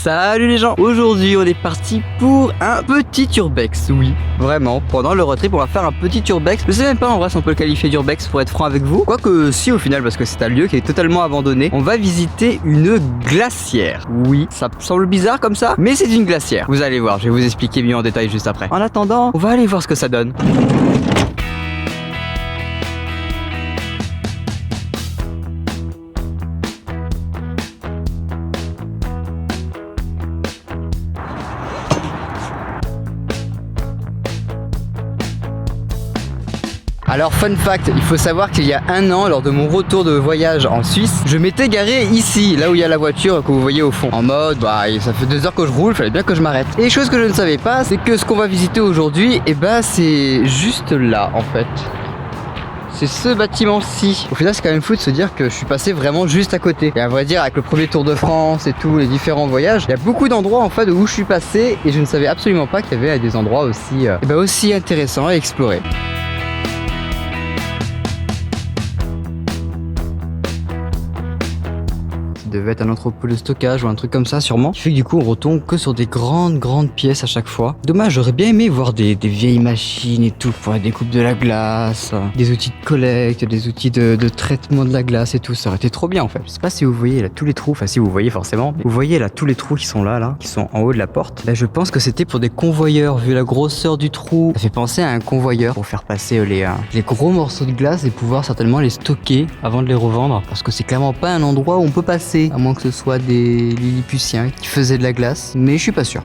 Salut les gens, aujourd'hui on est parti pour un petit urbex, oui, vraiment, pendant le road trip on va faire un petit urbex. Je sais même pas en vrai si on peut le qualifier d'urbex pour être franc avec vous, quoique si au final parce que c'est un lieu qui est totalement abandonné. On va visiter une glacière, oui, ça semble bizarre comme ça, mais c'est une glacière. Vous allez voir, je vais vous expliquer mieux en détail juste après. En attendant, on va aller voir ce que ça donne. Alors fun fact, il faut savoir qu'il y a un an, lors de mon retour de voyage en Suisse, je m'étais garé ici, là où il y a la voiture que vous voyez au fond. En mode, ça fait 2 heures que je roule, fallait bien que je m'arrête. Et chose que je ne savais pas, c'est que ce qu'on va visiter aujourd'hui, c'est juste là en fait. C'est ce bâtiment-ci. Au final, c'est quand même fou de se dire que je suis passé vraiment juste à côté. Et à vrai dire, avec le premier Tour de France et tous les différents voyages, il y a beaucoup d'endroits en fait où je suis passé et je ne savais absolument pas qu'il y avait des endroits aussi intéressants à explorer. Devait être un entrepôt de stockage ou un truc comme ça sûrement. Qui fait que du coup on retombe que sur des grandes pièces à chaque fois. Dommage, j'aurais bien aimé voir des vieilles machines et tout pour la découpe de la glace, des outils de collecte, des outils de traitement de la glace et tout. Ça aurait été trop bien en fait. Je sais pas si vous voyez là tous les trous, enfin si vous voyez forcément. Mais vous voyez là tous les trous qui sont là, qui sont en haut de la porte. Là je pense que c'était pour des convoyeurs. Vu la grosseur du trou, ça fait penser à un convoyeur pour faire passer les gros morceaux de glace et pouvoir certainement les stocker avant de les revendre. Parce que c'est clairement pas un endroit où on peut passer. À moins que ce soit des Lilliputiens qui faisaient de la glace, mais je suis pas sûr.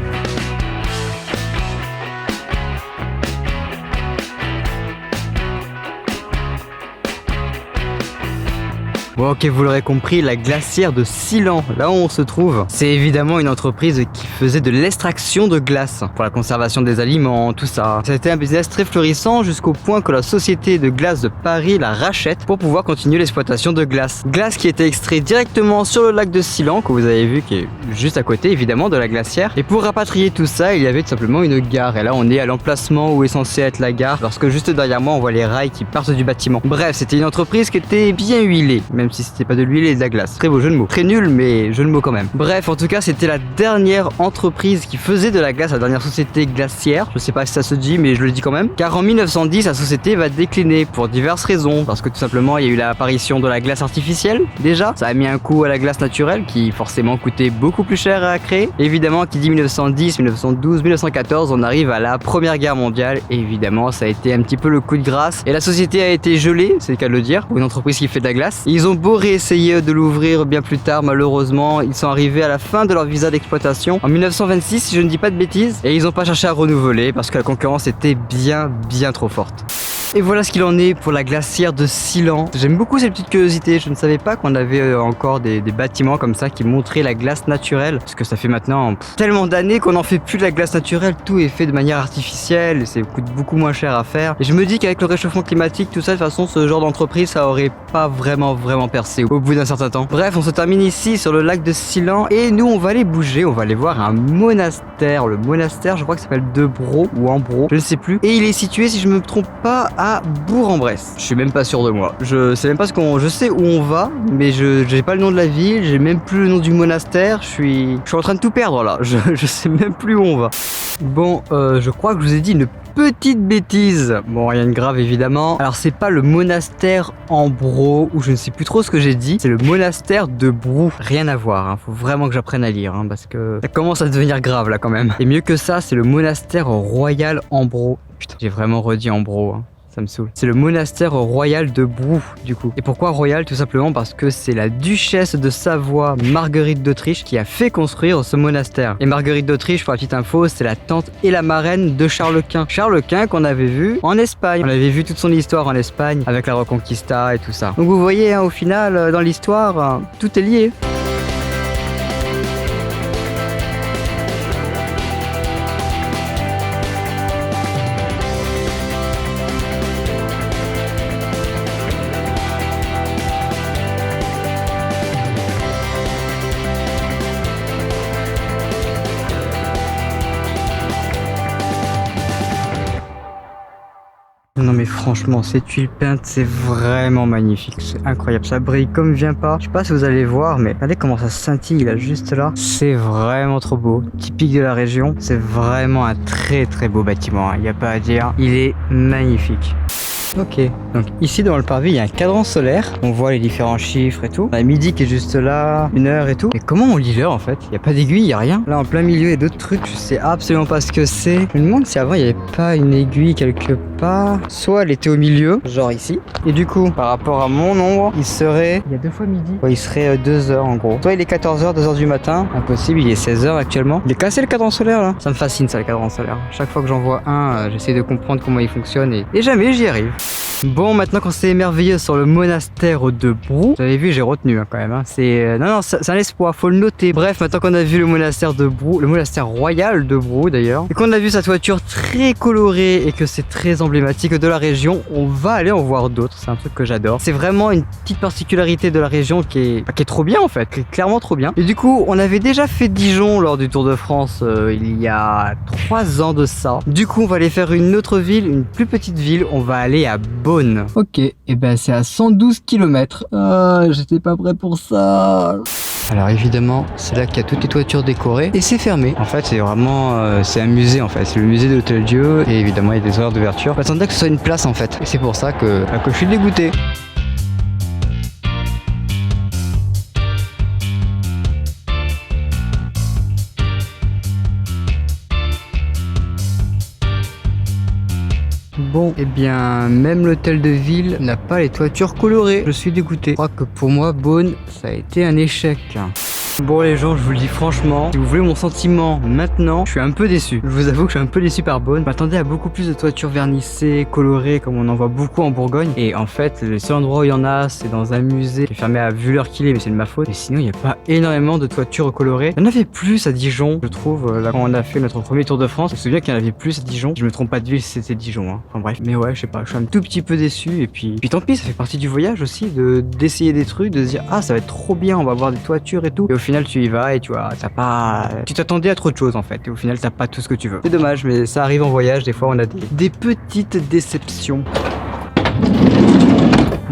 Bon ok, vous l'aurez compris, la glacière de Silan, là où on se trouve, c'est évidemment une entreprise qui faisait de l'extraction de glace pour la conservation des aliments, tout ça. Ça a été un business très florissant jusqu'au point que la société de glace de Paris la rachète pour pouvoir continuer l'exploitation de glace. Glace qui était extraite directement sur le lac de Silan, que vous avez vu qui est juste à côté évidemment de la glacière. Et pour rapatrier tout ça, il y avait tout simplement une gare. Et là on est à l'emplacement où est censé être la gare, parce que juste derrière moi on voit les rails qui partent du bâtiment. Bref, c'était une entreprise qui était bien huilée, même si c'était pas de l'huile et de la glace. Très beau jeu de mots. Très nul, mais jeu de mots quand même. Bref, en tout cas, c'était la dernière entreprise qui faisait de la glace, la dernière société glaciaire. Je sais pas si ça se dit, mais je le dis quand même. Car en 1910, la société va décliner pour diverses raisons. Parce que tout simplement, il y a eu l'apparition de la glace artificielle, déjà. Ça a mis un coup à la glace naturelle, qui forcément coûtait beaucoup plus cher à créer. Évidemment, qui dit 1910, 1912, 1914, on arrive à la Première Guerre mondiale. Et évidemment, ça a été un petit peu le coup de grâce. Et la société a été gelée, c'est le cas de le dire, pour une entreprise qui fait de la glace. Et ils ont beau essayer de l'ouvrir bien plus tard, malheureusement ils sont arrivés à la fin de leur visa d'exploitation en 1926 si je ne dis pas de bêtises, et ils n'ont pas cherché à renouveler parce que la concurrence était bien trop forte. Et voilà ce qu'il en est pour la glacière de Silan. J'aime beaucoup cette petite curiosité, je ne savais pas qu'on avait encore des bâtiments comme ça qui montraient la glace naturelle, parce que ça fait maintenant tellement d'années qu'on n'en fait plus de la glace naturelle, tout est fait de manière artificielle et ça coûte beaucoup moins cher à faire. Et je me dis qu'avec le réchauffement climatique, tout ça, de toute façon ce genre d'entreprise ça aurait pas vraiment percé au bout d'un certain temps. Bref, on se termine ici sur le lac de Silan et nous on va aller bouger, on va aller voir un monastère. Le monastère, je crois que ça s'appelle de Bro ou Ambro, je ne sais plus, et il est situé, si je me trompe pas, à Bourg-en-Bresse. Je suis même pas sûr de moi. Je sais même pas je sais où on va, mais j'ai pas le nom de la ville, j'ai même plus le nom du monastère. Je suis en train de tout perdre là. Je sais même plus où on va. Bon, je crois que je vous ai dit une petite bêtise. Bon, rien de grave évidemment. Alors c'est pas le monastère Ambro, ou je ne sais plus trop ce que j'ai dit. C'est le monastère de Brou. Rien à voir. Hein. Faut vraiment que j'apprenne à lire, parce que ça commence à devenir grave là quand même. Et mieux que ça, c'est le monastère royal Ambro. Putain, j'ai vraiment redit Ambro. Ça me saoule. C'est le monastère royal de Brou, du coup. Et pourquoi royal? Tout simplement parce que c'est la duchesse de Savoie, Marguerite d'Autriche, qui a fait construire ce monastère. Et Marguerite d'Autriche, pour la petite info, c'est la tante et la marraine de Charles Quint. Charles Quint qu'on avait vu en Espagne. On avait vu toute son histoire en Espagne, avec la Reconquista et tout ça. Donc vous voyez, au final, dans l'histoire, tout est lié. Non mais franchement, ces tuiles peintes, c'est vraiment magnifique. C'est incroyable, ça brille comme vient pas. Je sais pas si vous allez voir, mais regardez comment ça scintille là, juste là. C'est vraiment trop beau. Typique de la région. C'est vraiment un très beau bâtiment. Il n'y a pas à dire. Il est magnifique. Ok, donc ici dans le parvis il y a un cadran solaire, on voit les différents chiffres et tout. On a midi qui est juste là, 1h et tout. Mais comment on lit l'heure en fait? Il n'y a pas d'aiguille, il n'y a rien. Là en plein milieu il y a d'autres trucs, je sais absolument pas ce que c'est. Je me demande si avant il n'y avait pas une aiguille quelque part. Soit elle était au milieu, genre ici. Et du coup, par rapport à mon nombre, il serait... Il y a 2 fois midi. Ouais, il serait 2h en gros. Soit il est 14h, 2h du matin. Impossible, il est 16h actuellement. Il est cassé le cadran solaire là. Ça me fascine ça le cadran solaire. Chaque fois que j'en vois un, j'essaie de comprendre comment il fonctionne et jamais j'y arrive. Bon, maintenant qu'on s'est émerveillé sur le monastère de Brou, vous avez vu, j'ai retenu quand même. C'est non, c'est un espoir, faut le noter. Bref, maintenant qu'on a vu le monastère de Brou, le monastère royal de Brou d'ailleurs, et qu'on a vu sa toiture très colorée et que c'est très emblématique de la région, on va aller en voir d'autres. C'est un truc que j'adore. C'est vraiment une petite particularité de la région qui est trop bien en fait, qui est clairement trop bien. Et du coup, on avait déjà fait Dijon lors du Tour de France il y a 3 ans de ça. Du coup, on va aller faire une autre ville, une plus petite ville. On va aller à Beaune. Ok, et ben c'est à 112 km. Ah, j'étais pas prêt pour ça. Alors évidemment, c'est là qu'il y a toutes les toitures décorées et c'est fermé. En fait, c'est vraiment, c'est un musée en fait. C'est le musée de l'Hôtel-Dieu et évidemment il y a des horaires d'ouverture. J'attendais que ce soit une place en fait. Et c'est pour ça que je suis dégoûté. Bon, et bien, même l'hôtel de ville n'a pas les toitures colorées. Je suis dégoûté. Je crois que pour moi, Beaune, ça a été un échec. Bon les gens, je vous le dis franchement, si vous voulez mon sentiment maintenant, je suis un peu déçu. Je vous avoue que je suis un peu déçu par Beaune. Je m'attendais à beaucoup plus de toitures vernissées, colorées, comme on en voit beaucoup en Bourgogne. Et en fait, le seul endroit où il y en a, c'est dans un musée qui est fermé à vue l'heure qu'il est, mais c'est de ma faute. Et sinon, il n'y a pas énormément de toitures colorées. Il y en avait plus à Dijon, je trouve, là quand on a fait notre premier Tour de France. Je me souviens qu'il y en avait plus à Dijon. Je me trompe pas de ville, c'était Dijon, hein. Enfin bref. Mais ouais, je sais pas, je suis un tout petit peu déçu. Et puis tant pis, ça fait partie du voyage aussi, d'essayer des trucs, de se dire, ah ça va être trop bien, on va voir des toitures et tout. Et au final, tu y vas et tu vois, tu t'attendais à trop de choses en fait. Et au final, t'as pas tout ce que tu veux. C'est dommage, mais ça arrive en voyage. Des fois, on a des petites déceptions.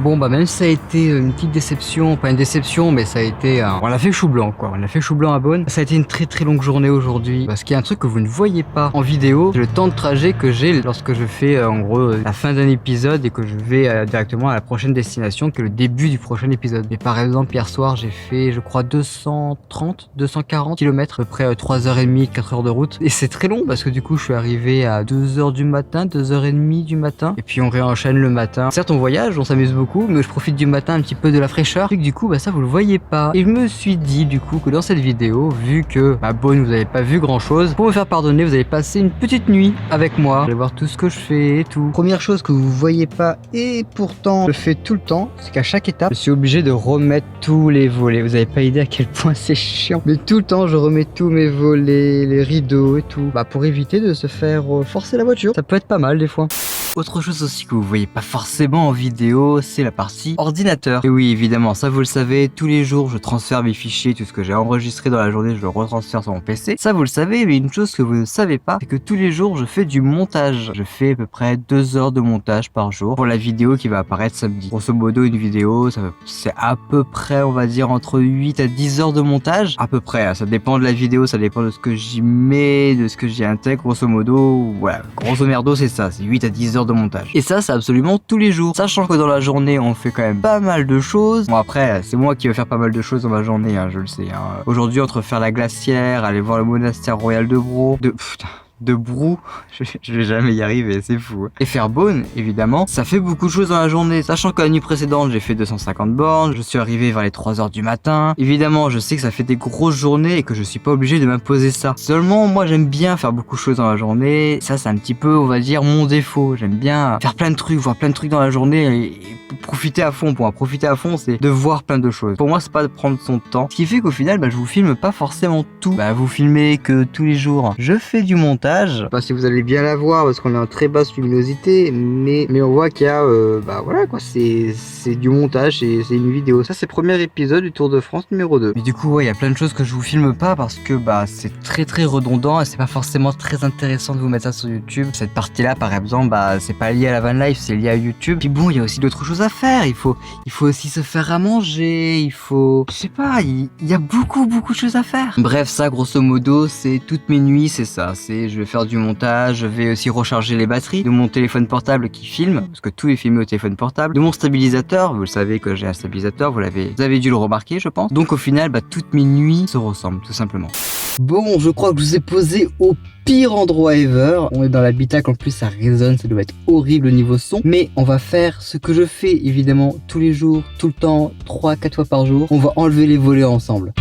Bon bah même si ça a été une petite déception, pas une déception mais ça a été on a fait chou blanc quoi, on a fait chou blanc à Beaune. Ça a été une très longue journée aujourd'hui parce qu'il y a un truc que vous ne voyez pas en vidéo, c'est le temps de trajet que j'ai lorsque je fais en gros la fin d'un épisode et que je vais directement à la prochaine destination qui est le début du prochain épisode. Et par exemple hier soir j'ai fait je crois 240 km, à peu près 3h30, 4h de route et c'est très long parce que du coup je suis arrivé à 2h du matin, 2h30 du matin et puis on réenchaîne le matin. Certes on voyage, on s'amuse beaucoup mais je profite du matin un petit peu de la fraîcheur et que du coup bah ça vous le voyez pas. Et je me suis dit du coup que dans cette vidéo, vu que à Beaune vous avez pas vu grand chose, pour me faire pardonner vous allez passer une petite nuit avec moi, vous allez voir tout ce que je fais et tout. Première chose que vous voyez pas et pourtant je fais tout le temps, c'est qu'à chaque étape je suis obligé de remettre tous les volets. Vous avez pas idée à quel point c'est chiant, mais tout le temps je remets tous mes volets, les rideaux et tout, bah pour éviter de se faire forcer la voiture. Ça peut être pas mal des fois. Autre chose aussi que vous voyez pas forcément en vidéo, c'est la partie ordinateur. Et oui, évidemment, ça vous le savez, tous les jours je transfère mes fichiers, tout ce que j'ai enregistré dans la journée, je le retransfère sur mon PC. Ça vous le savez, mais une chose que vous ne savez pas, c'est que tous les jours je fais du montage. Je fais à peu près 2 heures de montage par jour pour la vidéo qui va apparaître samedi. Grosso modo, une vidéo, c'est à peu près, on va dire, entre 8 à 10 heures de montage. À peu près, ça dépend de la vidéo, ça dépend de ce que j'y mets, de ce que j'y intègre. Grosso modo, voilà, grosso merdo, c'est ça, c'est 8 à 10 heures de montage. Et ça, c'est absolument tous les jours. Sachant que dans la journée, on fait quand même pas mal de choses. Bon, après, c'est moi qui vais faire pas mal de choses dans ma journée, hein, je le sais. Hein. Aujourd'hui, entre faire la glacière, aller voir le monastère royal de Brou, de Brou, je vais jamais y arriver, c'est fou. Et faire Beaune, évidemment, ça fait beaucoup de choses dans la journée. Sachant que la nuit précédente, j'ai fait 250 bornes, je suis arrivé vers les 3h du matin. Évidemment, je sais que ça fait des grosses journées et que je suis pas obligé de m'imposer ça. Seulement, moi, j'aime bien faire beaucoup de choses dans la journée. Ça, c'est un petit peu, on va dire, mon défaut. J'aime bien faire plein de trucs, voir plein de trucs dans la journée et profiter à fond. Pour moi, profiter à fond, c'est de voir plein de choses. Pour moi, c'est pas de prendre son temps. Ce qui fait qu'au final, je vous filme pas forcément tout. Vous filmez que tous les jours, je fais du montage. montage. Je sais pas si vous allez bien la voir parce qu'on est en très basse luminosité, mais on voit qu'il y a, bah voilà quoi, c'est du montage, c'est une vidéo. Ça c'est le premier épisode du Tour de France numéro 2. Mais du coup ouais, il y a plein de choses que je vous filme pas parce que bah c'est très redondant et c'est pas forcément très intéressant de vous mettre ça sur YouTube. Cette partie là par exemple, bah c'est pas lié à la van life, c'est lié à YouTube. Puis bon, il y a aussi d'autres choses à faire. Il faut aussi se faire à manger, il faut, je sais pas, il y a beaucoup de choses à faire. Bref, ça grosso modo c'est toutes mes nuits, c'est ça, c'est je vais faire du montage, je vais aussi recharger les batteries de mon téléphone portable qui filme, parce que tout est filmé au téléphone portable, de mon stabilisateur, vous le savez que j'ai un stabilisateur, vous avez dû le remarquer je pense. Donc au final, bah toutes mes nuits se ressemblent tout simplement. Bon, je crois que je vous ai posé au pire endroit ever. On est dans l'habitacle, en plus ça résonne, ça doit être horrible au niveau son. Mais on va faire ce que je fais évidemment tous les jours, tout le temps, 3-4 fois par jour. On va enlever les volets ensemble.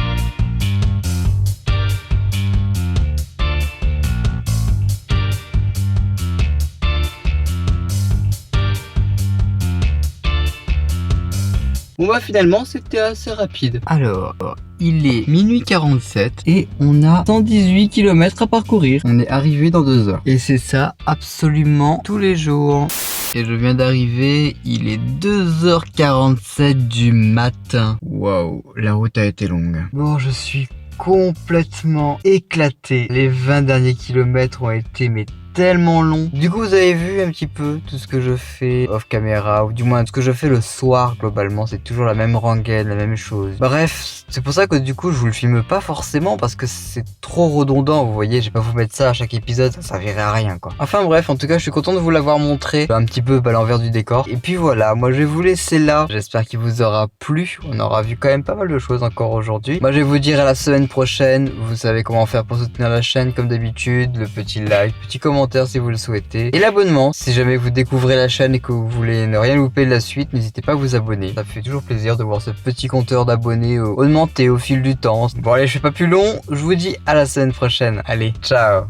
Bon bah finalement c'était assez rapide. Alors, il est minuit 47 et on a 118 km à parcourir. On est arrivé dans 2 heures. Et c'est ça absolument tous les jours. Et je viens d'arriver, il est 2h47 du matin. Waouh, la route a été longue. Bon, je suis complètement éclaté. Les 20 derniers kilomètres ont été tellement long. Du coup, vous avez vu un petit peu tout ce que je fais off caméra, ou du moins ce que je fais le soir globalement, c'est toujours la même rengaine, la même chose. Bref, c'est pour ça que du coup, je vous le filme pas forcément parce que c'est trop redondant, vous voyez, je vais pas vous mettre ça à chaque épisode, ça servirait à rien quoi. Enfin bref, en tout cas, je suis content de vous l'avoir montré un petit peu à l'envers du décor. Et puis voilà, moi je vais vous laisser là. J'espère qu'il vous aura plu. On aura vu quand même pas mal de choses encore aujourd'hui. Moi, je vais vous dire à la semaine prochaine. Vous savez comment faire pour soutenir la chaîne comme d'habitude, le petit like, petit commentaire si vous le souhaitez, et l'abonnement si jamais vous découvrez la chaîne et que vous voulez ne rien louper de la suite. N'hésitez pas à vous abonner, ça fait toujours plaisir de voir ce petit compteur d'abonnés augmenter au fil du temps. Bon allez, je fais pas plus long, je vous dis à la semaine prochaine. Allez, ciao.